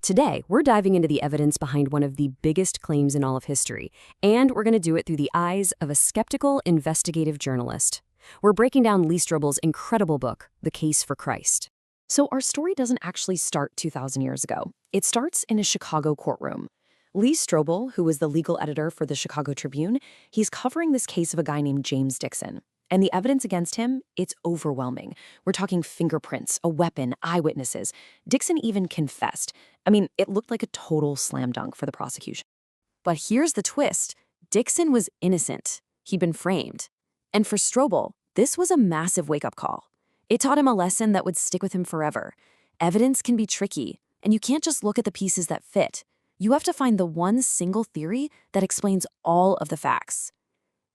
Today, we're diving into the evidence behind one of the biggest claims in all of history, and we're going to do it through the eyes of a skeptical, investigative journalist. We're breaking down Lee Strobel's incredible book, The Case for Christ. So our story doesn't actually start 2,000 years ago. It starts in a Chicago courtroom. Lee Strobel, who was the legal editor for the Chicago Tribune, he's covering this case of a guy named James Dixon. And the evidence against him, it's overwhelming. We're talking fingerprints, a weapon, eyewitnesses. Dixon even confessed. I mean, it looked like a total slam dunk for the prosecution. But here's the twist. Dixon was innocent. He'd been framed. And for Strobel, this was a massive wake-up call. It taught him a lesson that would stick with him forever. Evidence can be tricky, and you can't just look at the pieces that fit. You have to find the one single theory that explains all of the facts.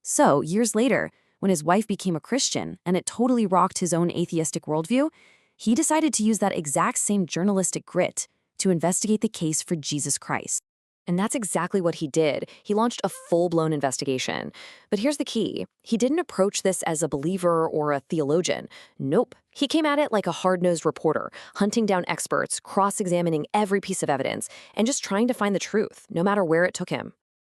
So, years later, when his wife became a Christian and it totally rocked his own atheistic worldview, he decided to use that exact same journalistic grit to investigate the case for Jesus Christ. And that's exactly what he did. He launched a full-blown investigation. But here's the key. He didn't approach this as a believer or a theologian. Nope. He came at it like a hard-nosed reporter, hunting down experts, cross-examining every piece of evidence, and just trying to find the truth, no matter where it took him.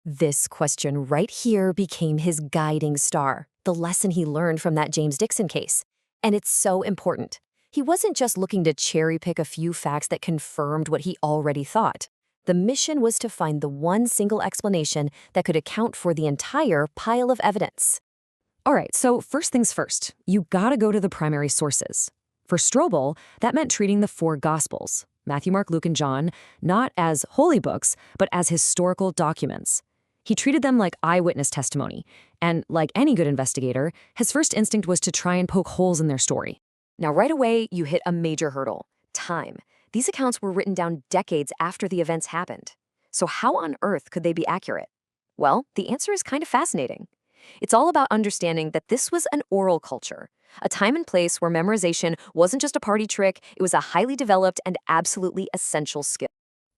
This question right here became his guiding star, the lesson he learned from that James Dixon case. And it's so important. He wasn't just looking to cherry-pick a few facts that confirmed what he already thought. The mission was to find the one single explanation that could account for the entire pile of evidence. All right, so first things first, you gotta go to the primary sources. For Strobel, that meant treating the four Gospels, Matthew, Mark, Luke, and John, not as holy books, but as historical documents. He treated them like eyewitness testimony, and like any good investigator, his first instinct was to try and poke holes in their story. Now, right away, you hit a major hurdle: time. These accounts were written down decades after the events happened. So how on earth could they be accurate? Well, the answer is kind of fascinating. It's all about understanding that this was an oral culture, a time and place where memorization wasn't just a party trick, it was a highly developed and absolutely essential skill.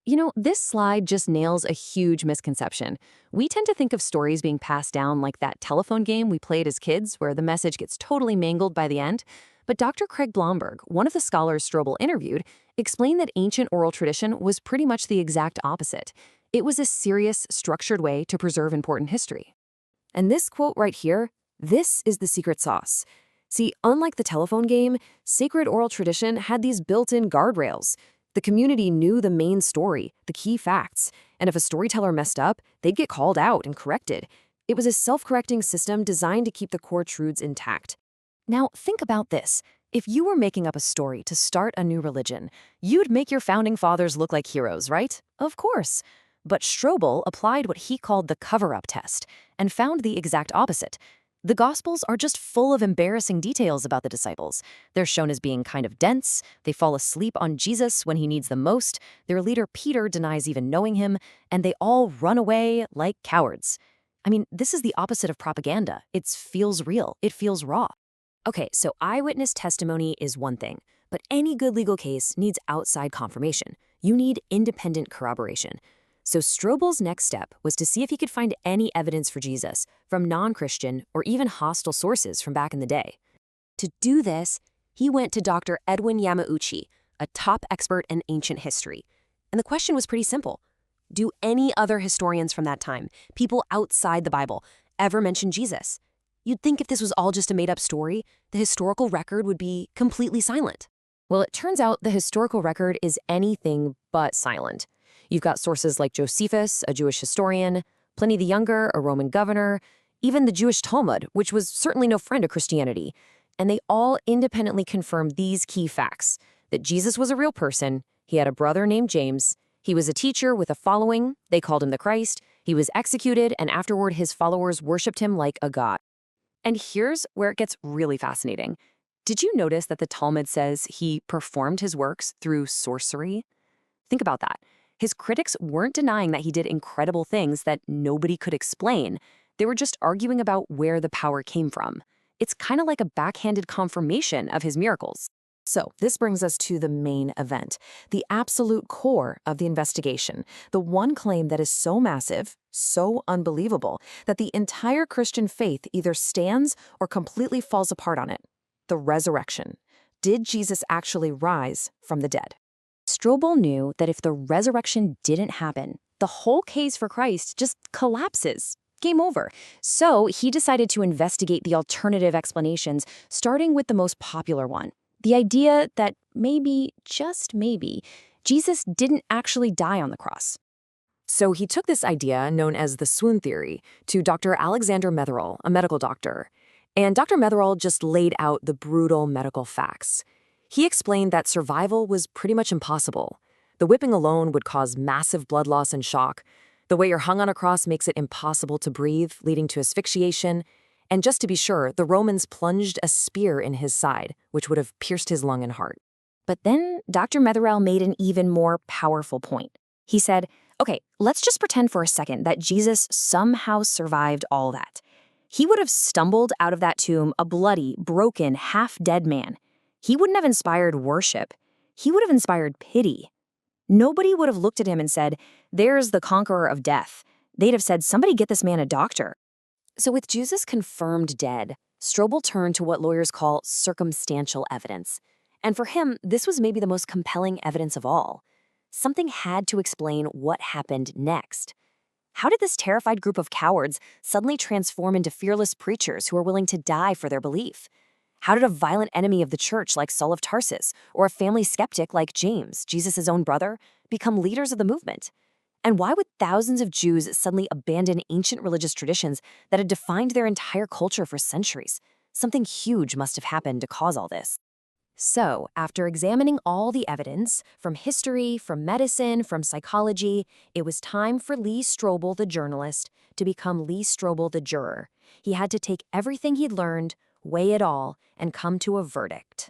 You know, this slide just nails a huge misconception. We tend to think of stories being passed down like that telephone game we played as kids where the message gets totally mangled by the end. But Dr. Craig Blomberg, one of the scholars Strobel interviewed, explained that ancient oral tradition was pretty much the exact opposite. It was a serious, structured way to preserve important history. And this quote right here, this is the secret sauce. See, unlike the telephone game, sacred oral tradition had these built-in guardrails. The community knew the main story, the key facts, and if a storyteller messed up, they'd get called out and corrected. It was a self-correcting system designed to keep the core truths intact. Now, think about this. If you were making up a story to start a new religion, you'd make your founding fathers look like heroes, right? Of course. But Strobel applied what he called the cover-up test and found the exact opposite. The Gospels are just full of embarrassing details about the disciples. They're shown as being kind of dense, they fall asleep on Jesus when he needs them most, their leader Peter denies even knowing him, and they all run away like cowards. I mean, this is the opposite of propaganda. It feels real, it feels raw. Okay, so eyewitness testimony is one thing, but any good legal case needs outside confirmation. You need independent corroboration. So Strobel's next step was to see if he could find any evidence for Jesus from non-Christian or even hostile sources from back in the day. To do this, he went to Dr. Edwin Yamauchi, a top expert in ancient history. And the question was pretty simple. Do any other historians from that time, people outside the Bible, ever mention Jesus? You'd think if this was all just a made-up story, the historical record would be completely silent. Well, it turns out the historical record is anything but silent. You've got sources like Josephus, a Jewish historian, Pliny the Younger, a Roman governor, even the Jewish Talmud, which was certainly no friend of Christianity. And they all independently confirm these key facts: that Jesus was a real person, he had a brother named James, he was a teacher with a following, they called him the Christ, he was executed, and afterward his followers worshipped him like a god. And here's where it gets really fascinating. Did you notice that the Talmud says he performed his works through sorcery? Think about that. His critics weren't denying that he did incredible things that nobody could explain. They were just arguing about where the power came from. It's kind of like a backhanded confirmation of his miracles. So this brings us to the main event, the absolute core of the investigation, the one claim that is so massive, so unbelievable, that the entire Christian faith either stands or completely falls apart on it: the resurrection. Did Jesus actually rise from the dead? Strobel knew that if the resurrection didn't happen, the whole case for Christ just collapses. Game over. So he decided to investigate the alternative explanations, starting with the most popular one. The idea that maybe, just maybe, Jesus didn't actually die on the cross. So he took this idea, known as the swoon theory, to Dr. Alexander Metherell, a medical doctor. And Dr. Metherell just laid out the brutal medical facts. He explained that survival was pretty much impossible. The whipping alone would cause massive blood loss and shock. The way you're hung on a cross makes it impossible to breathe, leading to asphyxiation. And just to be sure, the Romans plunged a spear in his side, which would have pierced his lung and heart. But then Dr. Metherell made an even more powerful point. He said, okay, let's just pretend for a second that Jesus somehow survived all that. He would have stumbled out of that tomb a bloody, broken, half-dead man. He wouldn't have inspired worship. He would have inspired pity. Nobody would have looked at him and said, there's the conqueror of death. They'd have said, somebody get this man a doctor. So with Jesus confirmed dead, Strobel turned to what lawyers call circumstantial evidence. And for him, this was maybe the most compelling evidence of all. Something had to explain what happened next. How did this terrified group of cowards suddenly transform into fearless preachers who are willing to die for their belief? How did a violent enemy of the church like Saul of Tarsus, or a family skeptic like James, Jesus' own brother, become leaders of the movement? And why would thousands of Jews suddenly abandon ancient religious traditions that had defined their entire culture for centuries? Something huge must have happened to cause all this. So, after examining all the evidence, from history, from medicine, from psychology, it was time for Lee Strobel, the journalist, to become Lee Strobel, the juror. He had to take everything he'd learned, weigh it all, and come to a verdict.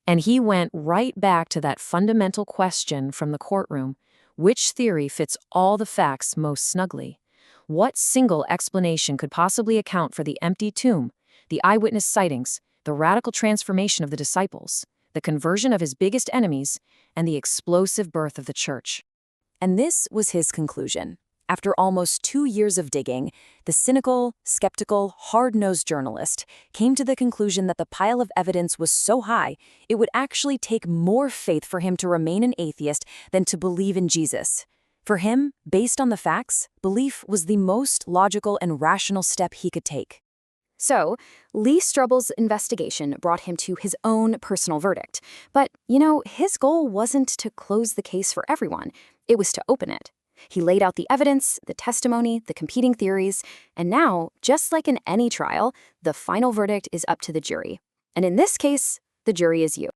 And he went right back to that fundamental question from the courtroom. Which theory fits all the facts most snugly? What single explanation could possibly account for the empty tomb, the eyewitness sightings, the radical transformation of the disciples, the conversion of his biggest enemies, and the explosive birth of the church? And this was his conclusion. After almost 2 years of digging, the cynical, skeptical, hard-nosed journalist came to the conclusion that the pile of evidence was so high, it would actually take more faith for him to remain an atheist than to believe in Jesus. For him, based on the facts, belief was the most logical and rational step he could take. So, Lee Strobel's investigation brought him to his own personal verdict. But, his goal wasn't to close the case for everyone. It was to open it. He laid out the evidence, the testimony, the competing theories, and now, just like in any trial, the final verdict is up to the jury. And in this case, the jury is you.